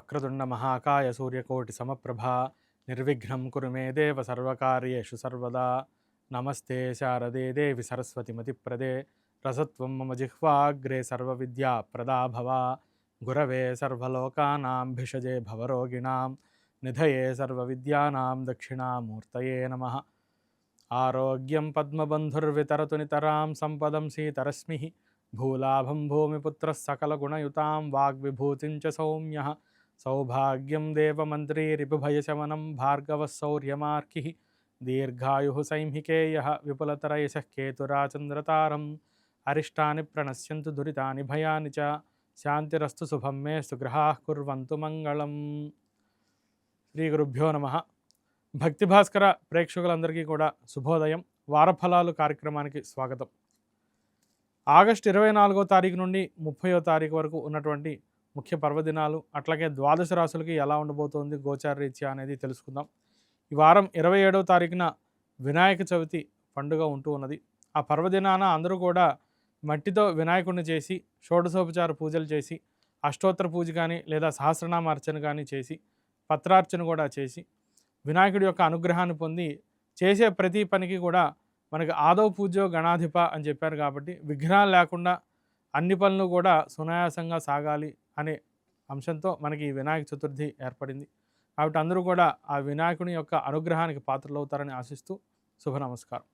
వక్రతుండ మహాకాయ సూర్యకోటి సమప్రభా నిర్విఘ్నం కురు మే దేవ సర్వకార్యేషు సర్వదా నమస్తే శారదే దేవి సరస్వతిమతిప్రదే రసత్వం మమ జిహ్వాగ్రే సర్వవిద్యా ప్రదా భవ గురవే సర్వలోకానాం భిషజే భవరోగిణాం నిధయే సర్వవిద్యానాం దక్షిణామూర్తయే నమః. ఆరోగ్యం పద్మబంధుర్వితరతు నితరాం సంపదం సీతరశ్మి భూలాభం భూమిపుత్రः సకలగుణయుతాం వాగ్విభూతిం చ సౌమ్యః సౌభాగ్యం దేవమంత్రీ రిపుభయశమనం భార్గవः శౌర్యమార్కిः దీర్ఘాయుః సైంహికేయः విపులతరయశः కేతురాచంద్రతారం అరిష్టాని ప్రణశ్యంతు దురితాని భయాని చ శాంతిరస్తు శుభం మేస్తు గ్రహాః కుర్వంతు మంగళం. శ్రీ గురుభ్యో నమః. భక్తి భాస్కర ప్రేక్షకులందరికీ కూడా శుభోదయం. వారఫలాలు కార్యక్రమానికి స్వాగతం. ఆగస్టు 24వ తారీఖు నుండి 30వ తారీఖు వరకు ఉన్నటువంటి ముఖ్య పర్వదినాలు, అట్లాగే ద్వాదశ రాశులకి ఎలా ఉండబోతోంది గోచార రీత్యా అనేది తెలుసుకుందాం. ఈ వారం 27వ తారీఖున వినాయక చవితి పండుగ ఉంటూ ఉన్నది. ఆ పర్వదినాన అందరూ కూడా మట్టితో వినాయకుడిని చేసి షోడశోపచార పూజలు చేసి అష్టోత్తర పూజ కానీ లేదా సహస్రనామ అర్చన కానీ చేసి పత్రార్చన కూడా చేసి వినాయకుడి యొక్క అనుగ్రహాన్ని పొంది చేసే ప్రతి పనికి కూడా మనకి ఆదౌ పూజ్యో గణాధిప అని చెప్పారు కాబట్టి విఘ్నాలు లేకుండా అన్ని పనులు కూడా సునాయాసంగా సాగాలి అనే అంశంతో మనకి ఈ వినాయక చతుర్థి ఏర్పడింది. కాబట్టి అందరూ కూడా ఆ వినాయకుని యొక్క అనుగ్రహానికి పాత్రలవుతారని ఆశిస్తూ శుభ నమస్కారం.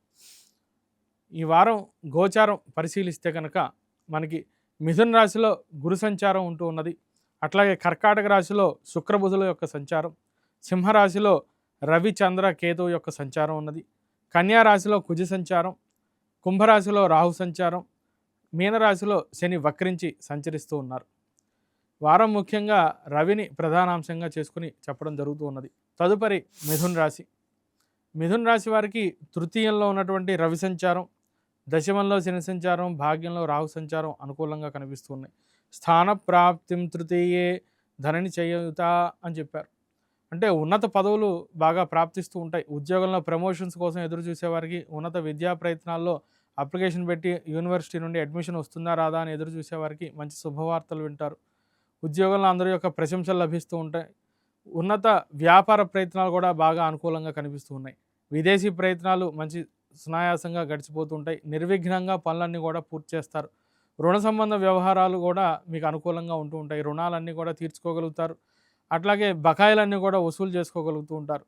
ఈ వారం గోచారం పరిశీలిస్తే కనుక మనకి మిథున రాశిలో గురు సంచారం ఉంటూ ఉన్నది. అట్లాగే కర్కాటక రాశిలో శుక్రబుధుల యొక్క సంచారం, సింహరాశిలో రవి చంద్ర కేతువు యొక్క సంచారం ఉన్నది, కన్యా రాశిలో కుజ సంచారం, కుంభరాశిలో రాహు సంచారం, మీనరాశిలో శని వక్రించి సంచరిస్తూ ఉన్నారు. వారం ముఖ్యంగా రవిని ప్రధానాంశంగా చేసుకుని చెప్పడం జరుగుతూ ఉన్నది. తదుపరి మిథున రాశి. మిథున రాశి వారికి తృతీయంలో ఉన్నటువంటి రవి సంచారం, దశమంలో శని సంచారం, భాగ్యంలో రాహు సంచారం అనుకూలంగా కనిపిస్తూ ఉన్నాయి. స్థాన ప్రాప్తిం తృతీయే ధరణి చేయుత అని చెప్పారు. అంటే ఉన్నత పదవులు బాగా ప్రాప్తిస్తూ ఉంటాయి. ఉద్యోగంలో ప్రమోషన్స్ కోసం ఎదురు చూసేవారికి, ఉన్నత విద్యా ప్రయత్నాల్లో అప్లికేషన్ పెట్టి యూనివర్సిటీ నుండి అడ్మిషన్ వస్తుందా రాదా అని ఎదురు చూసేవారికి మంచి శుభవార్తలు వింటారు. ఉద్యోగంలో అందరి యొక్క ప్రశంసలు లభిస్తూ ఉంటాయి. ఉన్నత వ్యాపార ప్రయత్నాలు కూడా బాగా అనుకూలంగా కనిపిస్తూ ఉన్నాయి. విదేశీ ప్రయత్నాలు మంచి సునాయాసంగా గడిచిపోతూ ఉంటాయి. నిర్విఘ్నంగా పనులన్నీ కూడా పూర్తి చేస్తారు. రుణ సంబంధ వ్యవహారాలు కూడా మీకు అనుకూలంగా ఉంటూ ఉంటాయి. రుణాలన్నీ కూడా తీర్చుకోగలుగుతారు. అట్లాగే బకాయిలన్నీ కూడా వసూలు చేసుకోగలుగుతూ ఉంటారు.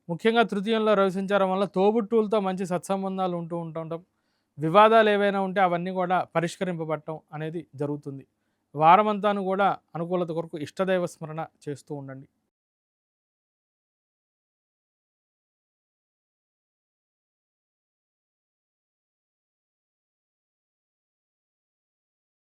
ముఖ్యంగా తృతీయంలో రవి సంచారం వల్ల తోబుట్టువులతో మంచి సత్సంబంధాలు ఉంటూ ఉంటాం. వివాదాలు ఏవైనా ఉంటే అవన్నీ కూడా పరిష్కరింపబడటం అనేది జరుగుతుంది. వారమంతాను కూడా అనుకూలత కొరకు ఇష్టదైవ స్మరణ చేస్తూ ఉండండి.